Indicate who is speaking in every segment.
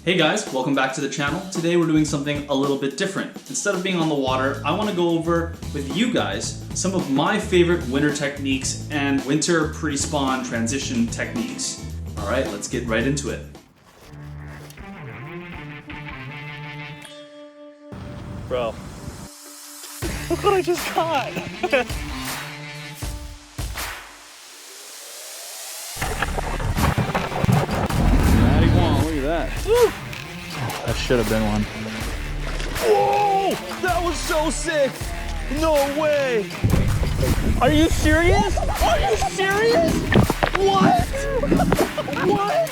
Speaker 1: Hey guys, welcome back to the channel. Today we're doing something a little bit different. Instead of being on the water, I want to go over with you guys some of my favorite winter techniques and winter pre-spawn transition techniques. Alright, let's get right into it.
Speaker 2: Bro, look what I just caught! Look at that. Woo!
Speaker 1: That should have been one.
Speaker 2: Whoa! That was so sick! No way! Are you serious? Are you serious? What? What?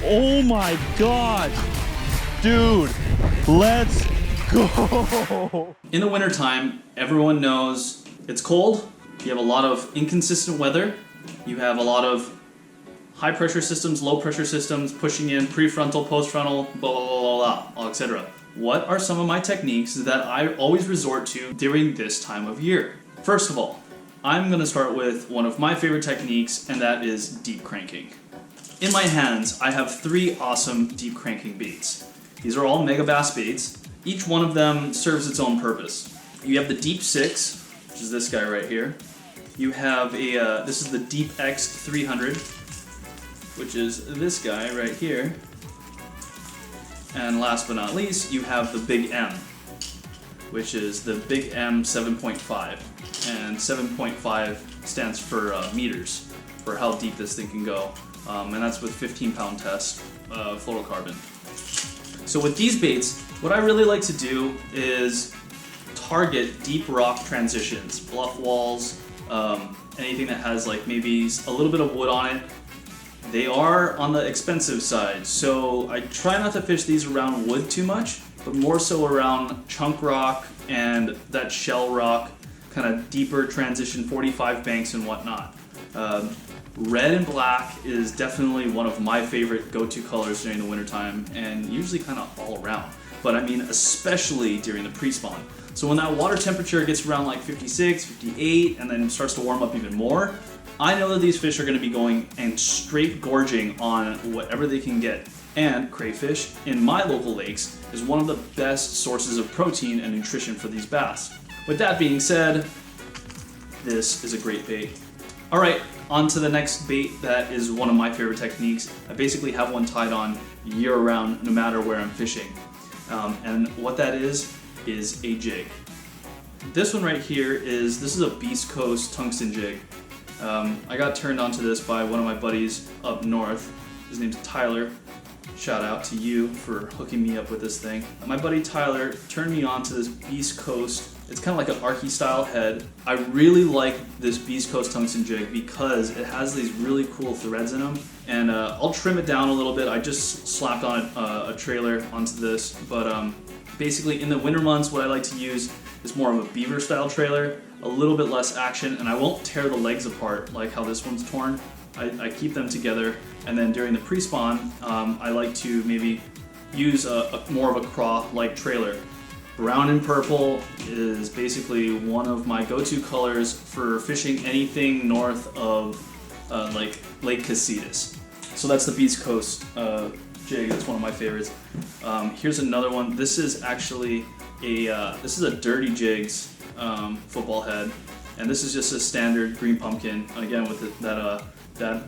Speaker 2: Oh my god! Dude, let's go!
Speaker 1: In the wintertime, everyone knows it's cold, you have a lot of inconsistent weather, you have a lot of high pressure systems, low pressure systems, pushing in prefrontal, postfrontal, blah, blah, blah, blah, etc. What are some of my techniques that I always resort to during this time of year? First of all, I'm going to start with one of my favorite techniques, and that is deep cranking. In my hands, I have 3 awesome deep cranking baits. These are all mega bass baits. Each one of them serves its own purpose. You have the Deep 6, which is this guy right here. You have a, this is the Deep X 300, which is this guy right here. And last but not least, you have the Big M, which is the Big M 7.5. And 7.5 stands for meters, for how deep this thing can go. And that's with 15-pound test fluorocarbon. So with these baits, what I really like to do is target deep rock transitions, bluff walls, anything that has like maybe a little bit of wood on it. They are on the expensive side, so I try not to fish these around wood too much, but more so around chunk rock and that shell rock, kind of deeper transition 45 banks and whatnot. Red and black is definitely one of my favorite go-to colors during the wintertime, and usually kind of all around. But I mean especially during the pre-spawn. So when that water temperature gets around like 56, 58, and then starts to warm up even more, I know that these fish are going to be going and straight gorging on whatever they can get. And crayfish in my local lakes is one of the best sources of protein and nutrition for these bass. With that being said, this is a great bait. Alright, on to the next bait that is one of my favorite techniques. I basically have one tied on year-round no matter where I'm fishing. And what that is a jig. This one right here this is a Beast Coast tungsten jig. I got turned onto this by one of my buddies up north. His name's Tyler. Shout out to you for hooking me up with this thing. My buddy Tyler turned me on to this Beast Coast. It's kind of like an Archie style head. I really like this Beast Coast tungsten jig because it has these really cool threads in them. And I'll trim it down a little bit. I just slapped on a trailer onto this. But basically in the winter months, what I like to use is more of a beaver style trailer, a little bit less action, and I won't tear the legs apart like how this one's torn. I keep them together, and then during the pre-spawn, I like to maybe use more of a craw-like trailer. Brown and purple is basically one of my go-to colors for fishing anything north of like Lake Casitas. So that's the Beast Coast jig. That's one of my favorites. Here's another one. This is actually this is a Dirty Jigs football head, and this is just a standard green pumpkin. Again, with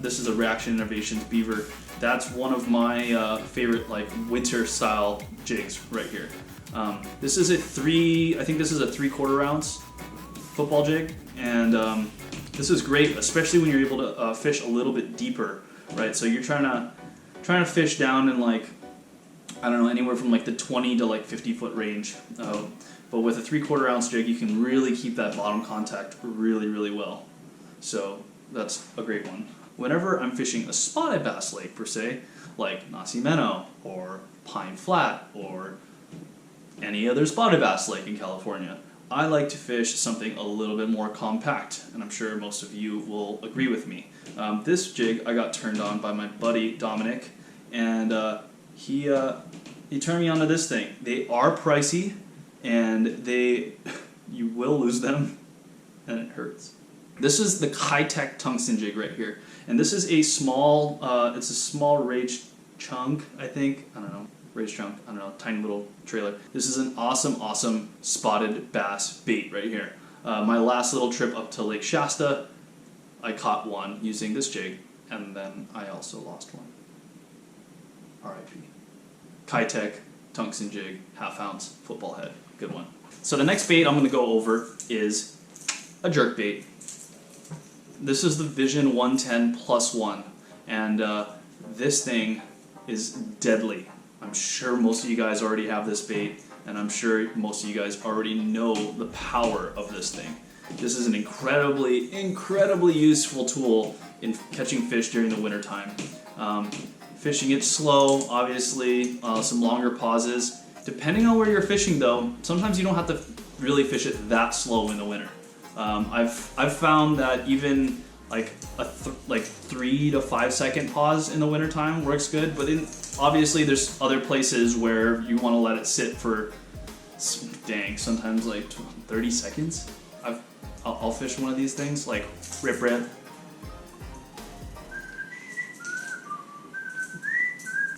Speaker 1: this is a Reaction Innovations beaver. That's one of my favorite like winter style jigs right here. This is I think this is a 3/4 ounce football jig, and this is great, especially when you're able to fish a little bit deeper, right? So you're trying to fish down in like, I don't know, anywhere from like the 20 to like 50 foot range. But with a 3/4 ounce jig, you can really keep that bottom contact really, really well. So that's a great one. Whenever I'm fishing a spotted bass lake per se, like Nacimiento or Pine Flat or any other spotted bass lake in California, I like to fish something a little bit more compact, and I'm sure most of you will agree with me. This jig I got turned on by my buddy Dominic, and he turned me onto this thing. They are pricey, and you will lose them, and it hurts. This is the high-tech tungsten jig right here, and this is a small, it's a small chunk, I think. I don't know. Raised chunk. I don't know. Tiny little trailer. This is an awesome, awesome spotted bass bait right here. My last little trip up to Lake Shasta, I caught one using this jig, and then I also lost one. R.I.P. Kitech tungsten jig, half ounce, football head. Good one. So the next bait I'm going to go over is a jerkbait. This is the Vision 110 Plus One, and this thing is deadly. I'm sure most of you guys already have this bait, and I'm sure most of you guys already know the power of this thing. This is an incredibly, incredibly useful tool in catching fish during the winter time. Fishing it slow, obviously, some longer pauses. Depending on where you're fishing though, sometimes you don't have to really fish it that slow in the winter. I've found that even like a 3 to 5 second pause in the wintertime works good, but obviously there's other places where you want to let it sit for, dang, sometimes like 30 seconds. I'll fish one of these things, like rip.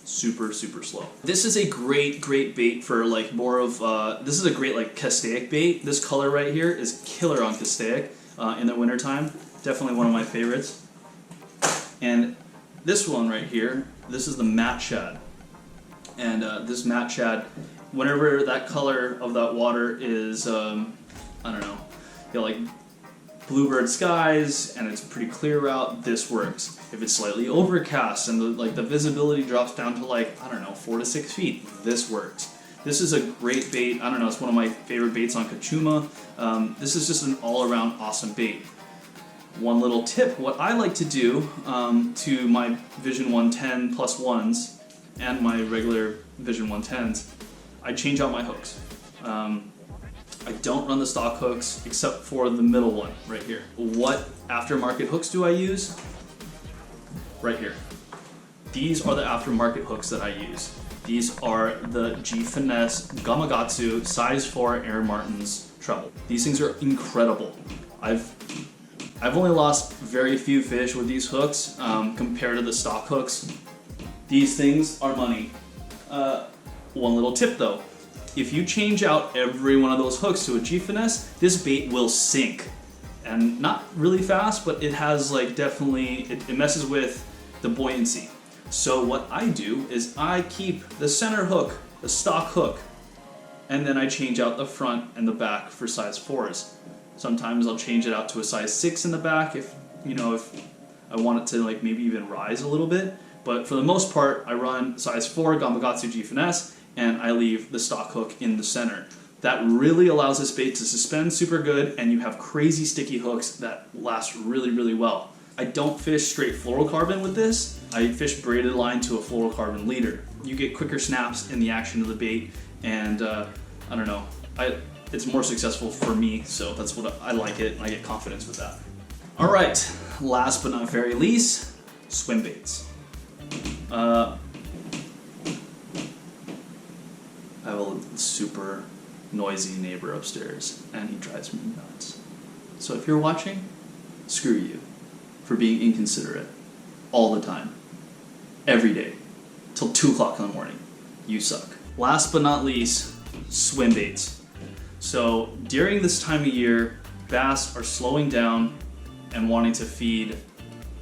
Speaker 1: Super, super slow. This is a great bait for like more of, this is a great like castaic bait. This color right here is killer on castaic in the wintertime. Definitely one of my favorites. And this one right here, this is the matte shad. And this matte shad, whenever that color of that water is, I don't know, you know, like bluebird skies and it's pretty clear out, this works. If it's slightly overcast and the visibility drops down to like, I don't know, 4 to 6 feet, this works. This is a great bait. I don't know, it's one of my favorite baits on Kachuma. This is just an all-around awesome bait. One little tip, what I like to do to my Vision 110 Plus Ones and my regular Vision 110s, I change out my hooks. I don't run the stock hooks except for the middle one right here. What aftermarket hooks do I use? Right here. These are the aftermarket hooks that I use. These are the G-Finesse Gamakatsu size 4 Aaron Martin's treble. These things are incredible. I've only lost very few fish with these hooks compared to the stock hooks. These things are money. One little tip though. If you change out every one of those hooks to a G-Finesse, this bait will sink. And not really fast, but it has like definitely, it messes with the buoyancy. So what I do is I keep the center hook, the stock hook, and then I change out the front and the back for size 4s. Sometimes I'll change it out to a size 6 in the back if I want it to like maybe even rise a little bit. But for the most part, I run size 4 Gamakatsu G-Finesse and I leave the stock hook in the center. That really allows this bait to suspend super good, and you have crazy sticky hooks that last really, really well. I don't fish straight fluorocarbon with this. I fish braided line to a fluorocarbon leader. You get quicker snaps in the action of the bait, and I don't know, it's more successful for me, so that's what I like it, and I get confidence with that. All right, last but not very least, swim baits. I have a super noisy neighbor upstairs, and he drives me nuts. So if you're watching, screw you for being inconsiderate all the time, every day, till 2 o'clock in the morning. You suck. Last but not least, swim baits. So during this time of year, bass are slowing down and wanting to feed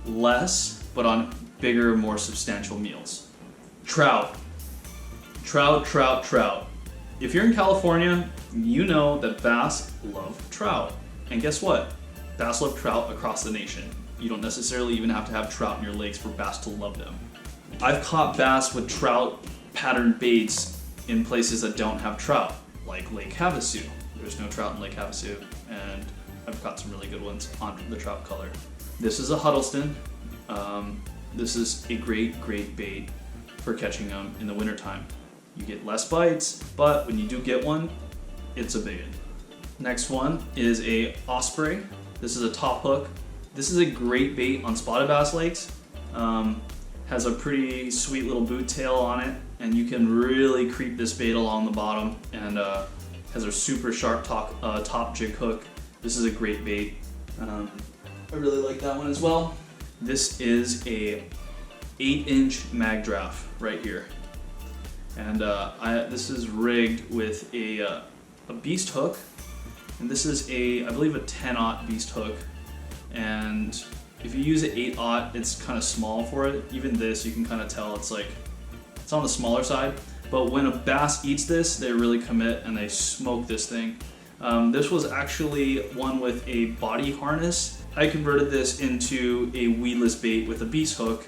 Speaker 1: less, but on bigger, more substantial meals. Trout. If you're in California, you know that bass love trout. And guess what? Bass love trout across the nation. You don't necessarily even have to have trout in your lakes for bass to love them. I've caught bass with trout pattern baits in places that don't have trout, like Lake Havasu. There's no trout in Lake Havasu, and I've caught some really good ones on the trout color. This is a Huddleston. This is a great bait for catching them in the wintertime. You get less bites, but when you do get one, it's a big one. Next one is a Osprey. This is a top hook. This is a great bait on spotted bass lakes. Has a pretty sweet little boot tail on it, and you can really creep this bait along the bottom, and has a super sharp top jig hook. This is a great bait. I really like that one as well. This is a 8-inch mag draft right here. And this is rigged with a beast hook, and this is I believe a 10-aught beast hook. And if you use an 8-aught, it's kind of small for it. Even this, you can kind of tell it's on the smaller side. But when a bass eats this, they really commit and they smoke this thing. This was actually one with a body harness. I converted this into a weedless bait with a beast hook,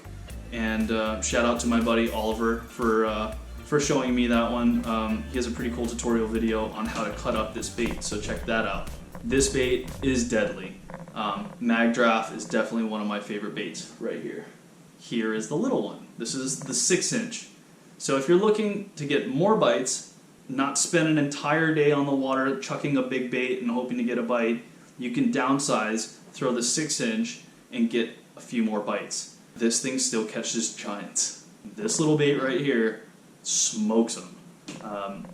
Speaker 1: and shout out to my buddy Oliver for showing me that one. He has a pretty cool tutorial video on how to cut up this bait, so check that out. This bait is deadly. Mag draft is definitely one of my favorite baits right here. Here is the little one. This is the 6-inch. So if you're looking to get more bites, not spend an entire day on the water chucking a big bait and hoping to get a bite, you can downsize, throw the 6-inch, and get a few more bites. This thing still catches giants. This little bait right here smokes them.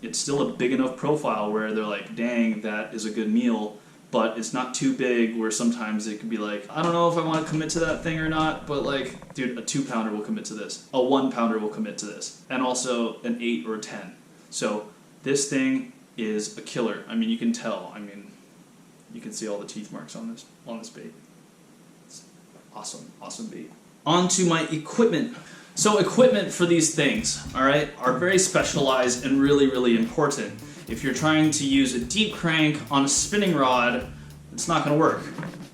Speaker 1: It's still a big enough profile where they're like, dang, that is a good meal, but it's not too big where sometimes it could be like, I don't know if I want to commit to that thing or not, but like, dude, a 2-pounder will commit to this. A 1-pounder will commit to this. And also an 8 or a 10. So this thing is a killer. I mean, you can tell. I mean, you can see all the teeth marks on this bait. It's awesome bait. On to my equipment. So equipment for these things, all right, are very specialized and really, really important. If you're trying to use a deep crank on a spinning rod, it's not going to work.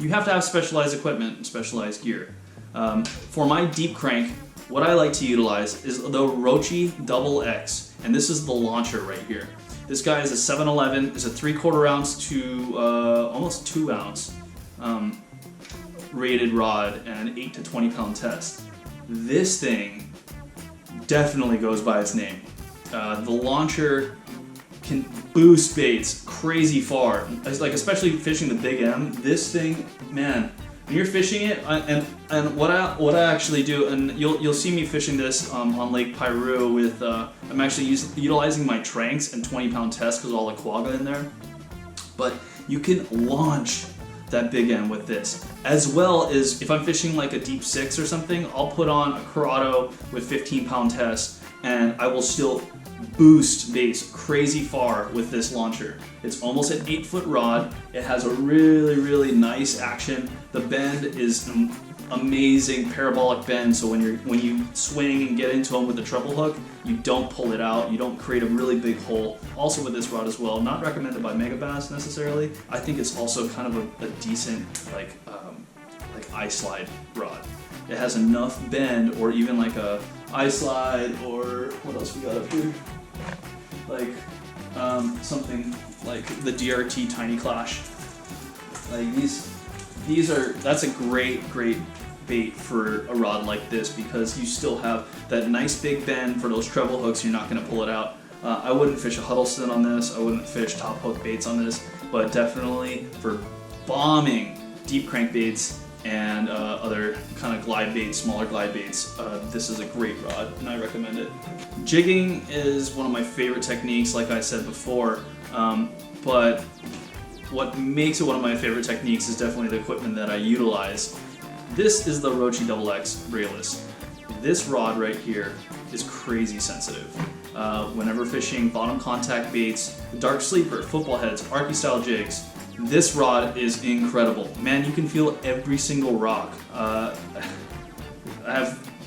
Speaker 1: You have to have specialized equipment and specialized gear. For my deep crank, what I like to utilize is the Rochi XX, and this is the launcher right here. This guy is a 711, is a 3/4 ounce to almost 2 ounce rated rod and an 8 to 20 pound test. This thing definitely goes by its name. The launcher can boost baits crazy far. Like, especially fishing the Big M, this thing, man, when you're fishing it, and what I actually do, and you'll see me fishing this on Lake Piru with, I'm actually utilizing my Tranks and 20-pound test because all the quagga in there. But you can launch that Big M with this, as well as if I'm fishing like a deep 6 or something, I'll put on a Corrado with 15-pound test, and I will still boost baits crazy far with this launcher. It's almost an 8-foot rod. It has a really, really nice action. The bend is an amazing parabolic bend, so when you swing and get into them with the treble hook, you don't pull it out, you don't create a really big hole. Also with this rod as well, not recommended by Megabass necessarily. I think it's also kind of a decent like eye slide rod. It has enough bend, or even like a eye slide, or what else we got up here? Like something like the DRT Tiny Clash. Like that's a great bait for a rod like this, because you still have that nice big bend for those treble hooks. You're not going to pull it out. I wouldn't fish a Huddleston on this. I wouldn't fish top hook baits on this, but definitely for bombing deep crank baits and other kind of glide baits, smaller glide baits, this is a great rod, and I recommend it. Jigging is one of my favorite techniques, like I said before, but what makes it one of my favorite techniques is definitely the equipment that I utilize. This is the Rochi XX brailess. This rod right here is crazy sensitive. Whenever fishing bottom contact baits, dark sleeper, football heads, Arky style jigs, this rod is incredible. Man, you can feel every single rock. I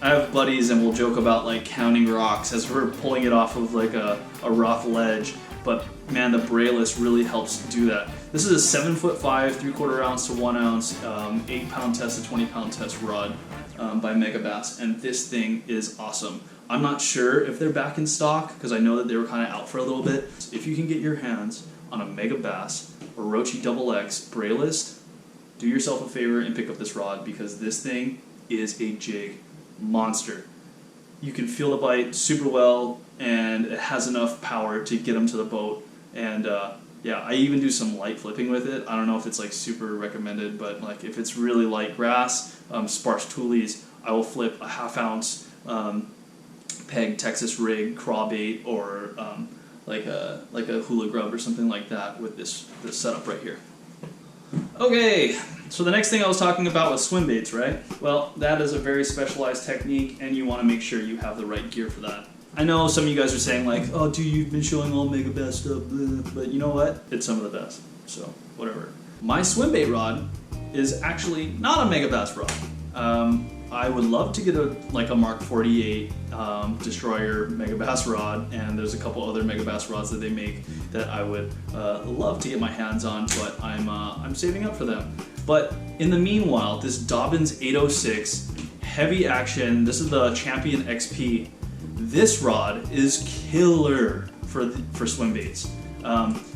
Speaker 1: have buddies, and we'll joke about like counting rocks as we're pulling it off of like a rough ledge. But man, the brailess really helps do that. This is a 7'5", 3/4 ounce to 1 ounce, 8-pound test to 20-pound test rod by Megabass, and this thing is awesome. I'm not sure if they're back in stock because I know that they were kind of out for a little bit. If you can get your hands on a Megabass or Rochi XX brailess, do yourself a favor and pick up this rod, because this thing is a jig monster. You can feel the bite super well, and it has enough power to get them to the boat. And yeah, I even do some light flipping with it. I don't know if it's like super recommended, but like if it's really light grass, sparse toolies, I will flip a 1/2 ounce peg Texas rig craw bait, or like a hula grub or something like that with this setup right here. Okay, So the next thing I was talking about was swim baits, right? Well, that is a very specialized technique, and you want to make sure you have the right gear for that. I know some of you guys are saying like, oh dude, you've been showing all Megabass stuff, but you know what? It's some of the best, so whatever. My swim bait rod is actually not a Megabass rod. I would love to get a Mark 48 Destroyer Megabass rod, and there's a couple other Megabass rods that they make that I would love to get my hands on, but I'm saving up for them. But in the meanwhile, this Dobbins 806 heavy action, this is the Champion XP. This rod is killer for swim baits.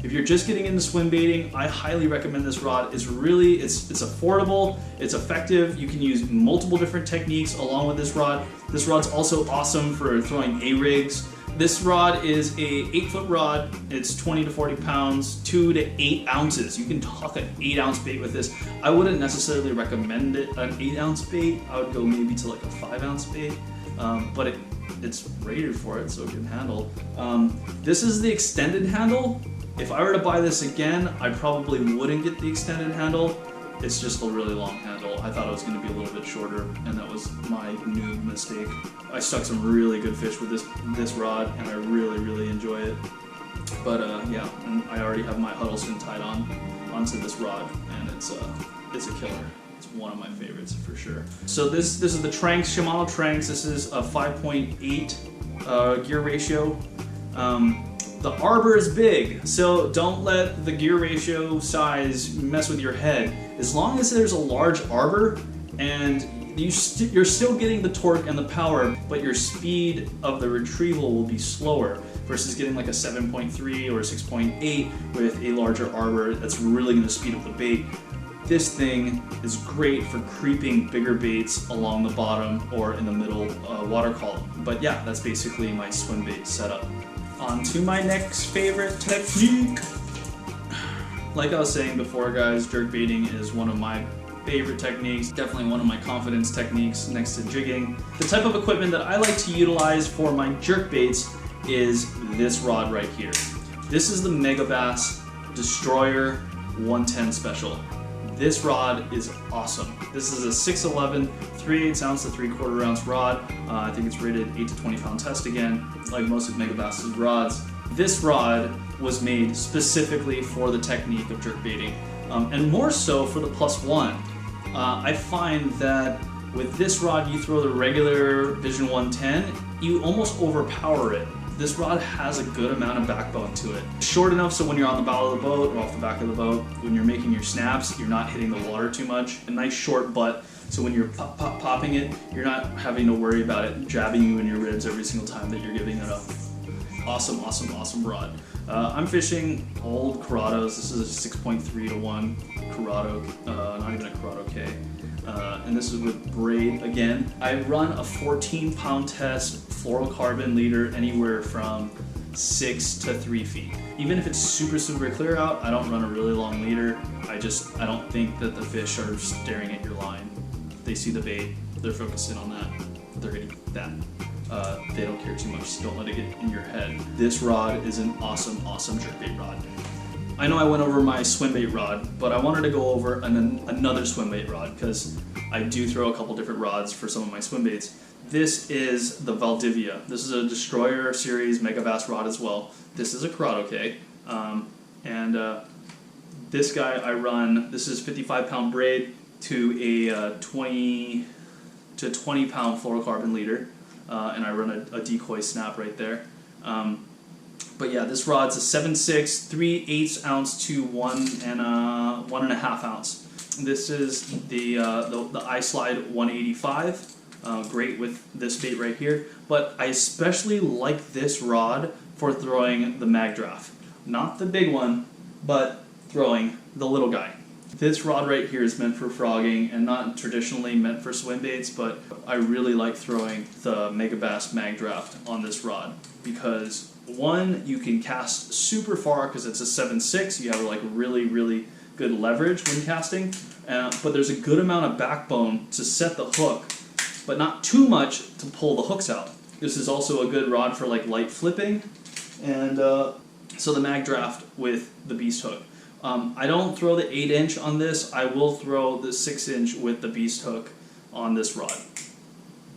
Speaker 1: If you're just getting into swim baiting, I highly recommend this rod. It's affordable, it's effective. You can use multiple different techniques along with this rod. This rod's also awesome for throwing A-rigs. This rod is a 8-foot rod. It's 20 to 40 pounds, 2 to 8 ounces. You can talk an 8-ounce bait with this. I wouldn't necessarily recommend it an 8-ounce bait. I would go maybe to like a 5-ounce bait, but it's rated for it, so it can handle. This is the extended handle. If I were to buy this again, I probably wouldn't get the extended handle. It's just a really long handle. I thought it was going to be a little bit shorter, and that was my noob mistake. I stuck some really good fish with this rod, and I really enjoy it. But yeah, and I already have my Huddleston tied onto this rod, and it's a killer. It's one of my favorites for sure. So this is the Tranks, Shimano Tranks. This is a 5.8 gear ratio. The arbor is big, so don't let the gear ratio size mess with your head. As long as there's a large arbor and you're still getting the torque and the power, but your speed of the retrieval will be slower versus getting like a 7.3 or a 6.8 with a larger arbor that's really going to speed up the bait. This thing is great for creeping bigger baits along the bottom or in the middle water column. But yeah, that's basically my swim bait setup. On to my next favorite technique. Like I was saying before, guys, jerkbaiting is one of my favorite techniques, definitely one of my confidence techniques next to jigging. The type of equipment that I like to utilize for my jerkbaits is this rod right here. This is the Megabass Destroyer 110 Special. This rod is awesome. This is a 6'11", 3/8 ounce to 3/4 ounce rod. I think it's rated 8 to 20 pound test again, like most of Megabass's rods. This rod was made specifically for the technique of jerkbaiting, and more so for the +1. I find that with this rod, you throw the regular Vision 110, you almost overpower it. This rod has a good amount of backbone to it. Short enough so when you're on the bow of the boat or off the back of the boat, when you're making your snaps, you're not hitting the water too much. A nice short butt, so when you're popping it, you're not having to worry about it jabbing you in your ribs every single time that you're giving it up. Awesome, awesome, awesome rod. I'm fishing old Corrados. This is a 6.3 to 1 Corrado, not even a Corrado K. And this is with braid again. I run a 14-pound test fluorocarbon leader anywhere from 6 to 3 feet. Even if it's super clear out, I don't run a really long leader. I don't think that the fish are staring at your line. They see the bait, they're focusing on that, they're hitting that. They don't care too much, so don't let it get in your head. This rod is an awesome jerkbait rod. I know I went over my swimbait rod, but I wanted to go over another swimbait rod because I do throw a couple different rods for some of my swimbaits. This is the Valdivia. This is a Destroyer series Megabass rod as well. This is a Corrado K, and this guy I run. This is 55-pound braid to a 20 to 20-pound fluorocarbon leader, and I run a decoy snap right there. But yeah, this rod's a 7.6, 3/8 ounce to 1.5 ounce. This is the iSlide 185. Great with this bait right here. But I especially like this rod for throwing the mag draft. Not the big one, but throwing the little guy. This rod right here is meant for frogging and not traditionally meant for swim baits, but I really like throwing the Megabass mag draft on this rod because one, you can cast super far because it's a 7.6. You have like really good leverage when casting, but there's a good amount of backbone to set the hook, but not too much to pull the hooks out. This is also a good rod for like light flipping, and so the mag draft with the beast hook. I don't throw the 8-inch on this. I will throw the 6-inch with the beast hook on this rod.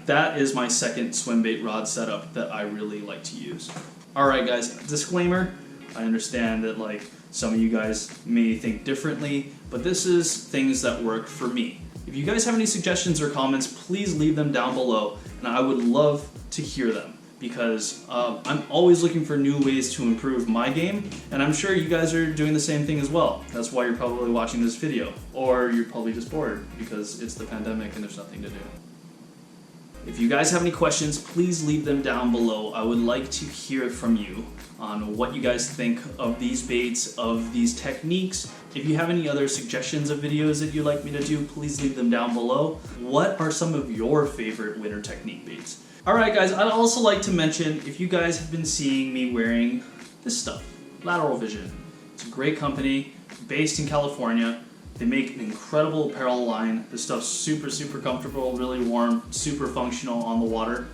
Speaker 1: That is my second swim bait rod setup that I really like to use. Alright guys, disclaimer, I understand that like some of you guys may think differently, but this is things that work for me. If you guys have any suggestions or comments, please leave them down below, and I would love to hear them, because I'm always looking for new ways to improve my game, and I'm sure you guys are doing the same thing as well. That's why you're probably watching this video, or you're probably just bored because it's the pandemic and there's nothing to do. If you guys have any questions, please leave them down below. I would like to hear from you on what you guys think of these baits, of these techniques. If you have any other suggestions of videos that you'd like me to do, please leave them down below. What are some of your favorite winter technique baits? Alright guys, I'd also like to mention, if you guys have been seeing me wearing this stuff, Lateral Vision. It's a great company, based in California. They make an incredible apparel line. This stuff's super, super comfortable, really warm, super functional on the water.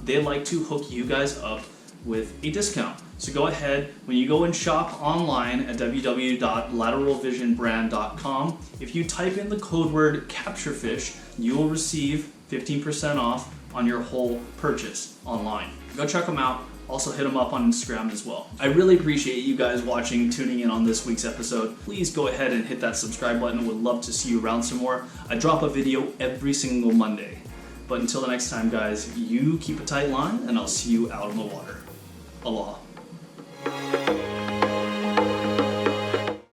Speaker 1: They like to hook you guys up with a discount. So go ahead, when you go and shop online at www.lateralvisionbrand.com, if you type in the code word Capturefish, you will receive 15% off on your whole purchase online. Go check them out. Also hit them up on Instagram as well. I really appreciate you guys watching, tuning in on this week's episode. Please go ahead and hit that subscribe button. Would love to see you around some more. I drop a video every single Monday. But until the next time guys, you keep a tight line and I'll see you out on the water. Aloha.